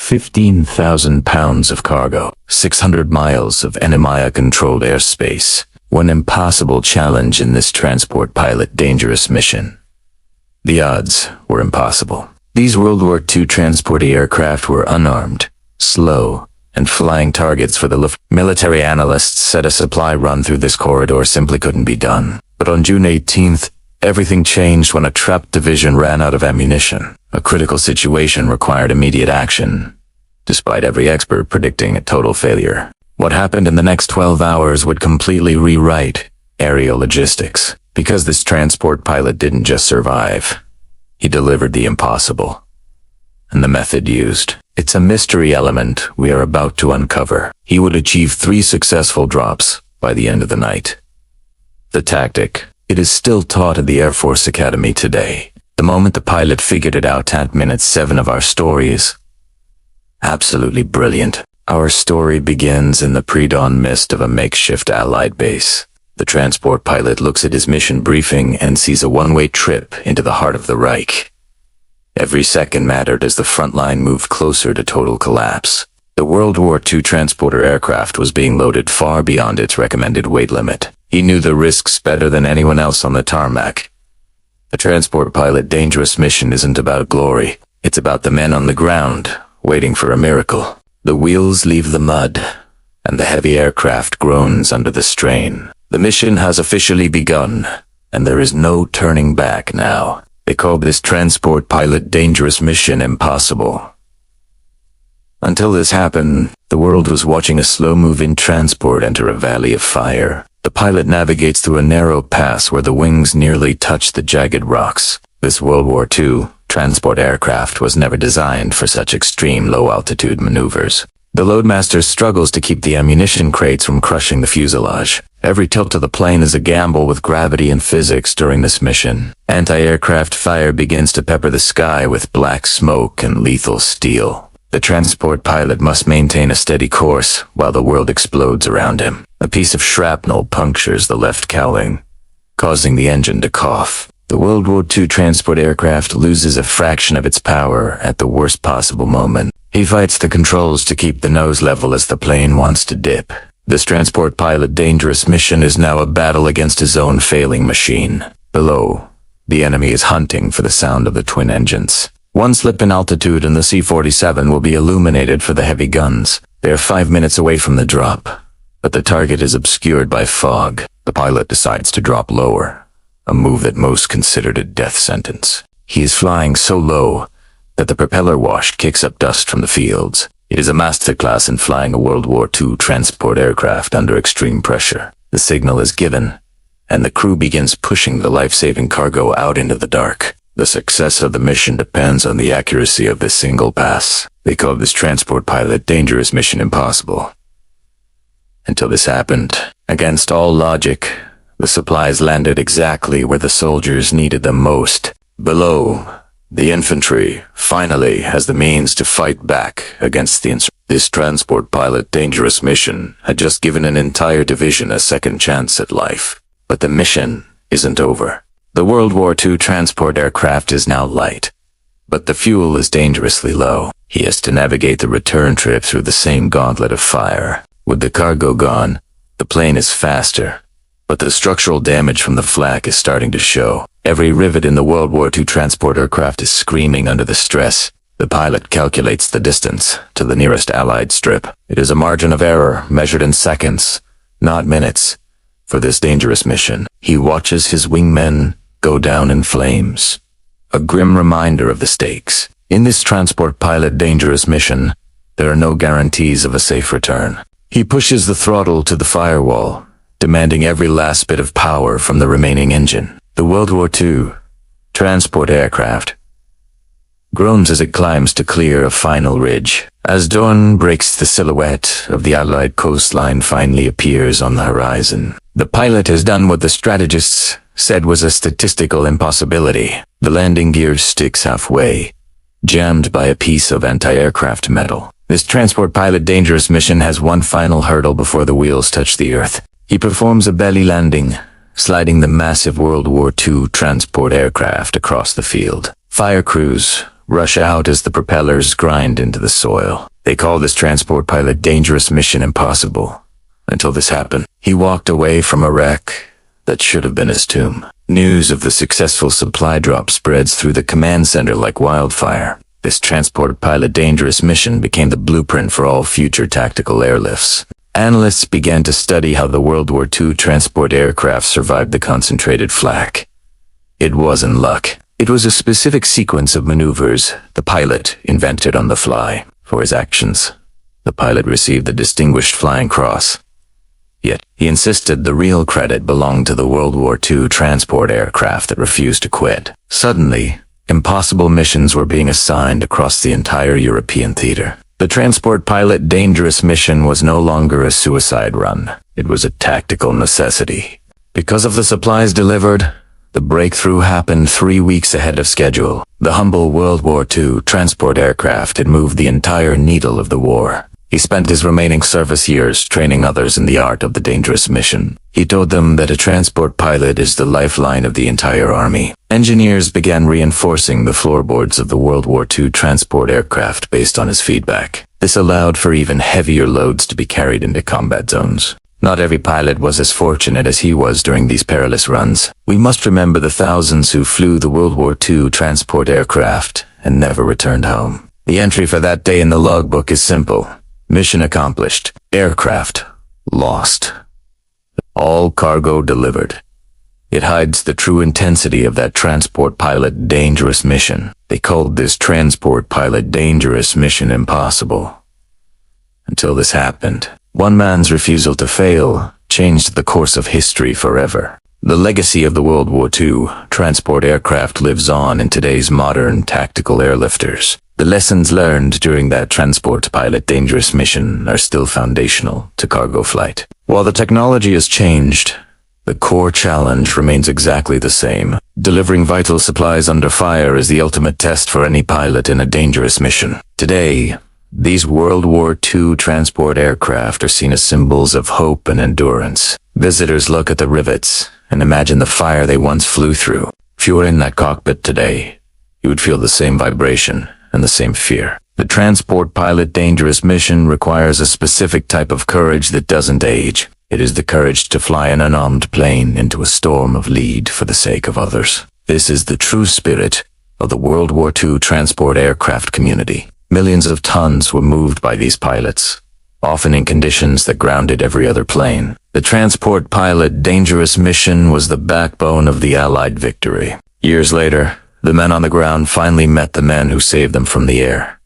15,000 pounds of cargo, 600 miles of enemy-controlled airspace. One impossible challenge in this transport pilot dangerous mission. The odds were impossible. These World War II transport aircraft were unarmed, slow, and flying targets for the Luft. Military analysts said a supply run through this corridor simply couldn't be done. But on June 18th, everything changed when a trapped division ran out of ammunition. A critical situation required immediate action, despite every expert predicting a total failure. What happened in the next 12 hours would completely rewrite aerial logistics, because this transport pilot didn't just survive. He delivered the impossible. And the method used. It's a mystery element we are about to uncover. He would achieve 3 successful drops by the end of the night. The tactic. It is still taught at the Air Force Academy today. The moment the pilot figured it out at minute 7 of our story is absolutely brilliant. Our story begins in the pre-dawn mist of a makeshift Allied base. The transport pilot looks at his mission briefing and sees a one-way trip into the heart of the Reich. Every second mattered as the front line moved closer to total collapse. The World War II transporter aircraft was being loaded far beyond its recommended weight limit. He knew the risks better than anyone else on the tarmac. The transport pilot dangerous mission isn't about glory. It's about the men on the ground, waiting for a miracle. The wheels leave the mud, and the heavy aircraft groans under the strain. The mission has officially begun, and there is no turning back now. They call this transport pilot dangerous mission impossible. Until this happened, the world was watching a slow-moving transport enter a valley of fire. The pilot navigates through a narrow pass where the wings nearly touch the jagged rocks. This World War II transport aircraft was never designed for such extreme low-altitude maneuvers. The loadmaster struggles to keep the ammunition crates from crushing the fuselage. Every tilt of the plane is a gamble with gravity and physics during this mission. Anti-aircraft fire begins to pepper the sky with black smoke and lethal steel. The transport pilot must maintain a steady course while the world explodes around him. A piece of shrapnel punctures the left cowling, causing the engine to cough. The World War II transport aircraft loses a fraction of its power at the worst possible moment. He fights the controls to keep the nose level as the plane wants to dip. This transport pilot dangerous mission is now a battle against his own failing machine. Below, the enemy is hunting for the sound of the twin engines. One slip in altitude and the C-47 will be illuminated for the heavy guns. They are 5 minutes away from the drop, but the target is obscured by fog. The pilot decides to drop lower, a move that most considered a death sentence. He is flying so low that the propeller wash kicks up dust from the fields. It is a masterclass in flying a World War II transport aircraft under extreme pressure. The signal is given, and the crew begins pushing the life-saving cargo out into the dark. The success of the mission depends on the accuracy of this single pass. They call this transport pilot dangerous mission impossible. Until this happened, against all logic, the supplies landed exactly where the soldiers needed them most. Below, the infantry finally has the means to fight back against the insurgents. This transport pilot dangerous mission had just given an entire division a second chance at life. But the mission isn't over. The World War II transport aircraft is now light, but the fuel is dangerously low. He has to navigate the return trip through the same gauntlet of fire. With the cargo gone, the plane is faster, but the structural damage from the flak is starting to show. Every rivet in the World War II transport aircraft is screaming under the stress. The pilot calculates the distance to the nearest Allied strip. It is a margin of error measured in seconds, not minutes. For this dangerous mission, he watches his wingmen go down in flames. A grim reminder of the stakes. In this transport pilot dangerous mission, there are no guarantees of a safe return. He pushes the throttle to the firewall, demanding every last bit of power from the remaining engine. The World War II transport aircraft groans as it climbs to clear a final ridge. As dawn breaks, the silhouette of the Allied coastline finally appears on the horizon. The pilot has done what the strategists said was a statistical impossibility. The landing gear sticks halfway, jammed by a piece of anti-aircraft metal. This transport pilot dangerous mission has one final hurdle before the wheels touch the earth. He performs a belly landing, sliding the massive World War II transport aircraft across the field. Fire crews rush out as the propellers grind into the soil. They call this transport pilot dangerous mission impossible. Until this happened, he walked away from a wreck that should have been his tomb. News of the successful supply drop spreads through the command center like wildfire. This transport pilot dangerous mission became the blueprint for all future tactical airlifts. Analysts began to study how the World War II transport aircraft survived the concentrated flak. It wasn't luck. It was a specific sequence of maneuvers the pilot invented on the fly. For his actions, the pilot received the Distinguished Flying Cross. Yet, he insisted the real credit belonged to the World War II transport aircraft that refused to quit. Suddenly, impossible missions were being assigned across the entire European theater. The transport pilot dangerous mission was no longer a suicide run. It was a tactical necessity. Because of the supplies delivered, the breakthrough happened 3 weeks ahead of schedule. The humble World War II transport aircraft had moved the entire needle of the war. He spent his remaining service years training others in the art of the dangerous mission. He told them that a transport pilot is the lifeline of the entire army. Engineers began reinforcing the floorboards of the World War II transport aircraft based on his feedback. This allowed for even heavier loads to be carried into combat zones. Not every pilot was as fortunate as he was during these perilous runs. We must remember the thousands who flew the World War II transport aircraft and never returned home. The entry for that day in the logbook is simple. Mission accomplished. Aircraft lost. All cargo delivered. It hides the true intensity of that transport pilot dangerous mission. They called this transport pilot dangerous mission impossible. Until this happened. One man's refusal to fail changed the course of history forever. The legacy of the World War II transport aircraft lives on in today's modern tactical airlifters. The lessons learned during that transport pilot dangerous mission are still foundational to cargo flight. While the technology has changed, the core challenge remains exactly the same. Delivering vital supplies under fire is the ultimate test for any pilot in a dangerous mission. Today, these World War II transport aircraft are seen as symbols of hope and endurance. Visitors look at the rivets and imagine the fire they once flew through. If you were in that cockpit today, you would feel the same vibration and the same fear. The transport pilot dangerous mission requires a specific type of courage that doesn't age. It is the courage to fly an unarmed plane into a storm of lead for the sake of others. This is the true spirit of the World War II transport aircraft community. Millions of tons were moved by these pilots, often in conditions that grounded every other plane. The transport pilot dangerous mission was the backbone of the Allied victory. Years later, the men on the ground finally met the men who saved them from the air.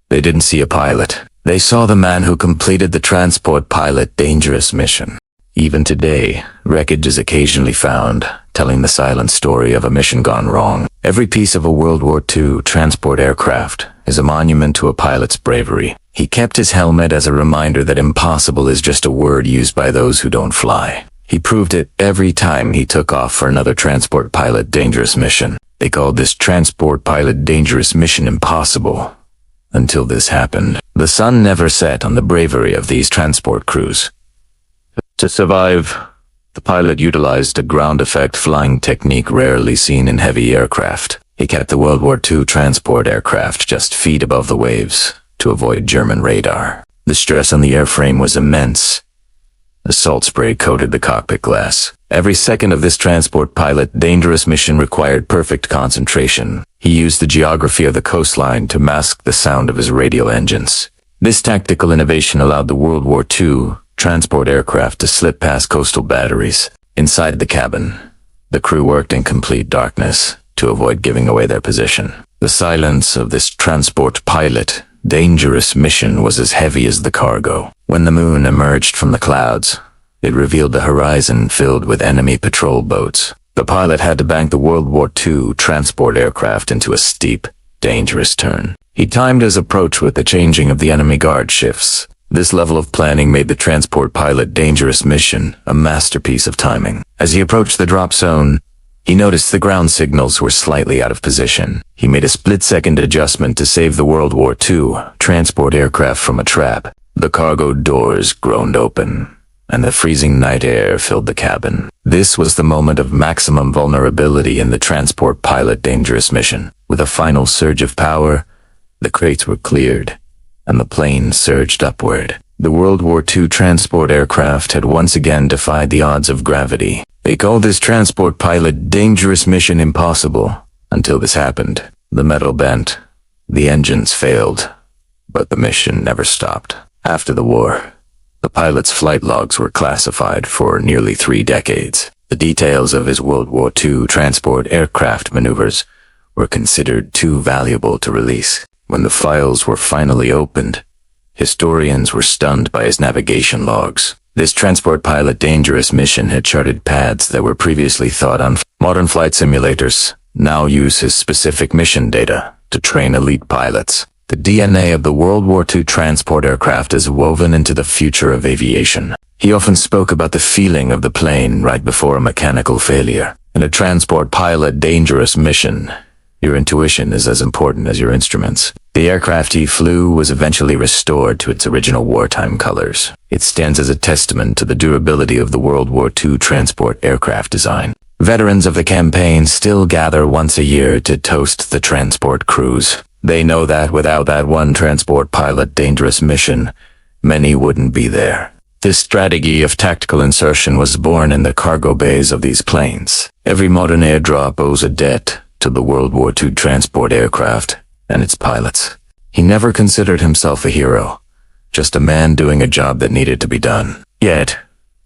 They didn't see a pilot. They saw the man who completed the transport pilot dangerous mission. Even today, wreckage is occasionally found, telling the silent story of a mission gone wrong. Every piece of a World War II transport aircraft is a monument to a pilot's bravery. He kept his helmet as a reminder that impossible is just a word used by those who don't fly. He proved it every time he took off for another transport pilot dangerous mission. They called this transport pilot dangerous mission impossible. Until this happened. The sun never set on the bravery of these transport crews. To survive, the pilot utilized a ground effect flying technique rarely seen in heavy aircraft. He kept the World War II transport aircraft just feet above the waves to avoid German radar. The stress on the airframe was immense. The salt spray coated the cockpit glass. Every second of this transport pilot dangerous mission required perfect concentration. He used the geography of the coastline to mask the sound of his radial engines. This tactical innovation allowed the World War II transport aircraft to slip past coastal batteries. Inside the cabin, the crew worked in complete darkness to avoid giving away their position. The silence of this transport pilot dangerous mission was as heavy as the cargo. When the moon emerged from the clouds, it revealed the horizon filled with enemy patrol boats. The pilot had to bank the World War II transport aircraft into a steep, dangerous turn. He timed his approach with the changing of the enemy guard shifts. This level of planning made the transport pilot dangerous mission a masterpiece of timing. As he approached the drop zone, he noticed the ground signals were slightly out of position. He made a split-second adjustment to save the World War II transport aircraft from a trap. The cargo doors groaned open, and the freezing night air filled the cabin. This was the moment of maximum vulnerability in the transport pilot dangerous mission. With a final surge of power, the crates were cleared, and the plane surged upward. The World War II transport aircraft had once again defied the odds of gravity. They called this transport pilot dangerous mission impossible. Until this happened. The metal bent. The engines failed. But the mission never stopped. After the war, the pilot's flight logs were classified for nearly 3 decades. The details of his World War II transport aircraft maneuvers were considered too valuable to release. When the files were finally opened, historians were stunned by his navigation logs. This transport pilot dangerous mission had charted paths that were previously thought on. Modern flight simulators now use his specific mission data to train elite pilots. The DNA of the World War II transport aircraft is woven into the future of aviation. He often spoke about the feeling of the plane right before a mechanical failure. In a transport pilot dangerous mission, your intuition is as important as your instruments. The aircraft he flew was eventually restored to its original wartime colors. It stands as a testament to the durability of the World War II transport aircraft design. Veterans of the campaign still gather once a year to toast the transport crews. They know that without that one transport pilot dangerous mission, many wouldn't be there. This strategy of tactical insertion was born in the cargo bays of these planes. Every modern airdrop owes a debt to the World War II transport aircraft and its pilots. He never considered himself a hero, just a man doing a job that needed to be done. Yet,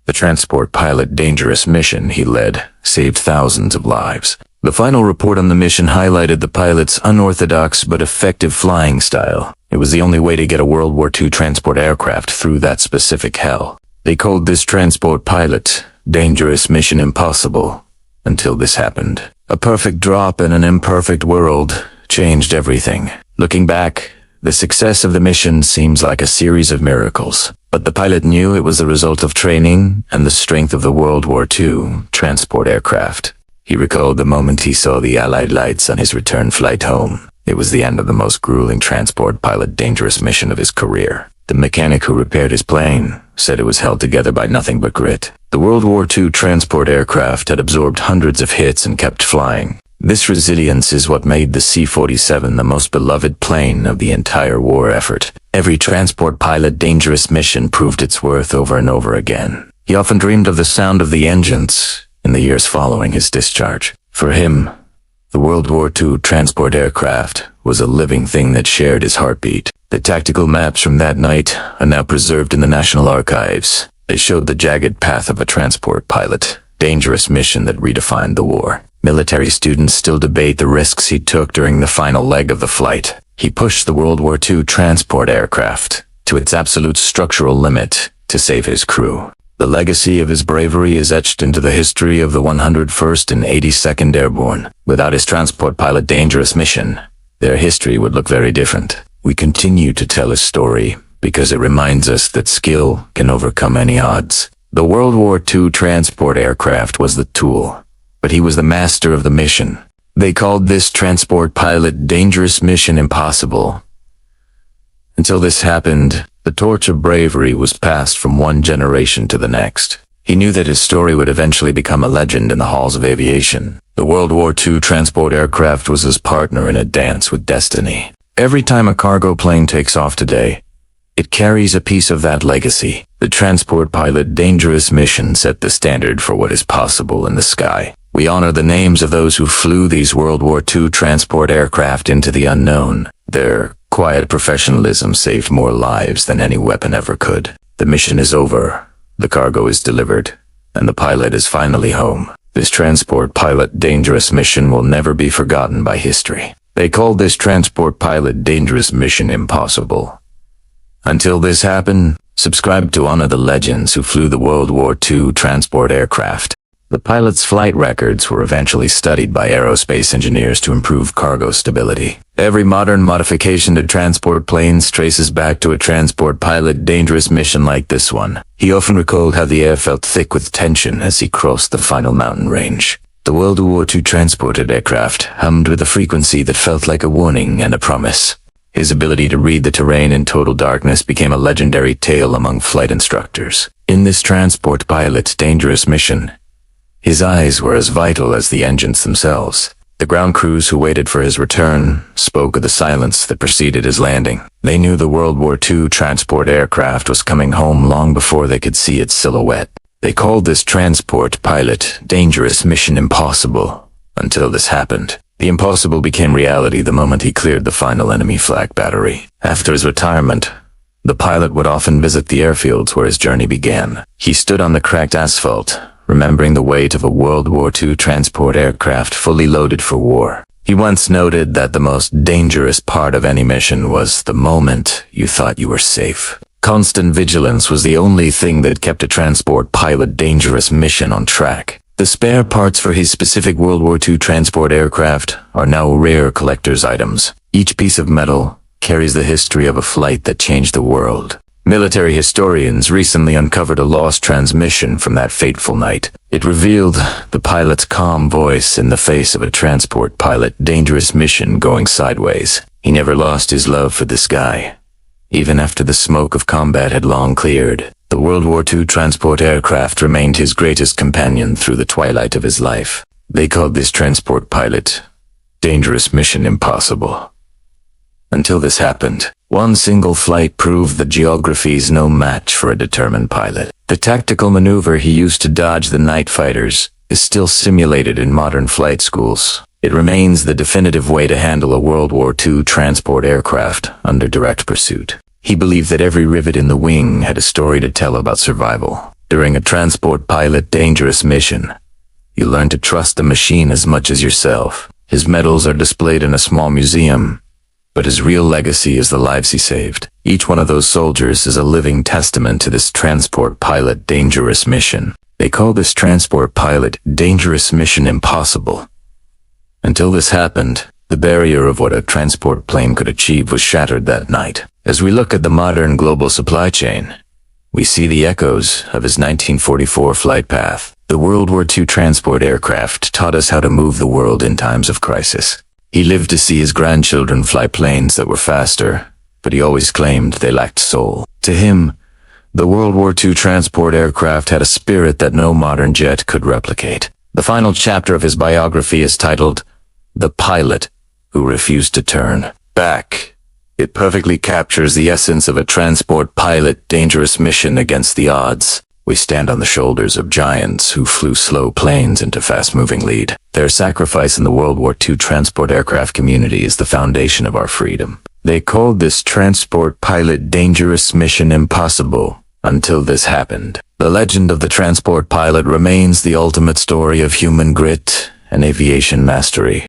the transport pilot dangerous mission he led saved thousands of lives. The final report on the mission highlighted the pilot's unorthodox but effective flying style. It was the only way to get a World War II transport aircraft through that specific hell. They called this transport pilot dangerous mission impossible until this happened. A perfect drop in an imperfect world changed everything. Looking back, the success of the mission seems like a series of miracles. But the pilot knew it was the result of training and the strength of the World War II transport aircraft. He recalled the moment he saw the Allied lights on his return flight home. It was the end of the most grueling transport pilot dangerous mission of his career. The mechanic who repaired his plane said it was held together by nothing but grit. The World War II transport aircraft had absorbed hundreds of hits and kept flying. This resilience is what made the C-47 the most beloved plane of the entire war effort. Every transport pilot dangerous mission proved its worth over and over again. He often dreamed of the sound of the engines in the years following his discharge. For him, the World War II transport aircraft was a living thing that shared his heartbeat. The tactical maps from that night are now preserved in the National Archives. They showed the jagged path of a transport pilot dangerous mission that redefined the war. Military students still debate the risks he took during the final leg of the flight. He pushed the World War II transport aircraft to its absolute structural limit to save his crew. The legacy of his bravery is etched into the history of the 101st and 82nd Airborne. Without his transport pilot dangerous mission, their history would look very different. We continue to tell his story because it reminds us that skill can overcome any odds. The World War II transport aircraft was the tool, but he was the master of the mission. They called this transport pilot dangerous mission impossible. Until this happened, the torch of bravery was passed from one generation to the next. He knew that his story would eventually become a legend in the halls of aviation. The World War II transport aircraft was his partner in a dance with destiny. Every time a cargo plane takes off today, it carries a piece of that legacy. The transport pilot dangerous mission set the standard for what is possible in the sky. We honor the names of those who flew these World War II transport aircraft into the unknown. Their quiet professionalism saved more lives than any weapon ever could. The mission is over, the cargo is delivered, and the pilot is finally home. This transport pilot dangerous mission will never be forgotten by history. They called this transport pilot dangerous mission impossible. Until this happened, subscribe to honor the legends who flew the World War II transport aircraft. The pilot's flight records were eventually studied by aerospace engineers to improve cargo stability. Every modern modification to transport planes traces back to a transport pilot dangerous mission like this one. He often recalled how the air felt thick with tension as he crossed the final mountain range. The World War II transported aircraft hummed with a frequency that felt like a warning and a promise. His ability to read the terrain in total darkness became a legendary tale among flight instructors. In this transport pilot's dangerous mission, his eyes were as vital as the engines themselves. The ground crews who waited for his return spoke of the silence that preceded his landing. They knew the World War II transport aircraft was coming home long before they could see its silhouette. They called this transport pilot dangerous mission impossible until this happened. The impossible became reality the moment he cleared the final enemy flak battery. After his retirement, the pilot would often visit the airfields where his journey began. He stood on the cracked asphalt, remembering the weight of a World War II transport aircraft fully loaded for war. He once noted that the most dangerous part of any mission was the moment you thought you were safe. Constant vigilance was the only thing that kept a transport pilot dangerous mission on track. The spare parts for his specific World War II transport aircraft are now rare collector's items. Each piece of metal carries the history of a flight that changed the world. Military historians recently uncovered a lost transmission from that fateful night. It revealed the pilot's calm voice in the face of a transport pilot dangerous mission going sideways. He never lost his love for the sky. Even after the smoke of combat had long cleared, the World War II transport aircraft remained his greatest companion through the twilight of his life. They called this transport pilot dangerous mission impossible. Until this happened, one single flight proved that geography's no match for a determined pilot. The tactical maneuver he used to dodge the night fighters is still simulated in modern flight schools. It remains the definitive way to handle a World War II transport aircraft under direct pursuit. He believed that every rivet in the wing had a story to tell about survival. During a transport pilot dangerous mission, you learn to trust the machine as much as yourself. His medals are displayed in a small museum, but his real legacy is the lives he saved. Each one of those soldiers is a living testament to this transport pilot dangerous mission. They call this transport pilot dangerous mission impossible. Until this happened, the barrier of what a transport plane could achieve was shattered that night. As we look at the modern global supply chain, we see the echoes of his 1944 flight path. The World War II transport aircraft taught us how to move the world in times of crisis. He lived to see his grandchildren fly planes that were faster, but he always claimed they lacked soul. To him, the World War II transport aircraft had a spirit that no modern jet could replicate. The final chapter of his biography is titled The Pilot Who Refused to Turn Back. It perfectly captures the essence of a transport pilot dangerous mission against the odds. We stand on the shoulders of giants who flew slow planes into fast-moving lead. Their sacrifice in the World War II transport aircraft community is the foundation of our freedom. They called this transport pilot dangerous mission impossible until this happened. The legend of the transport pilot remains the ultimate story of human grit and aviation mastery.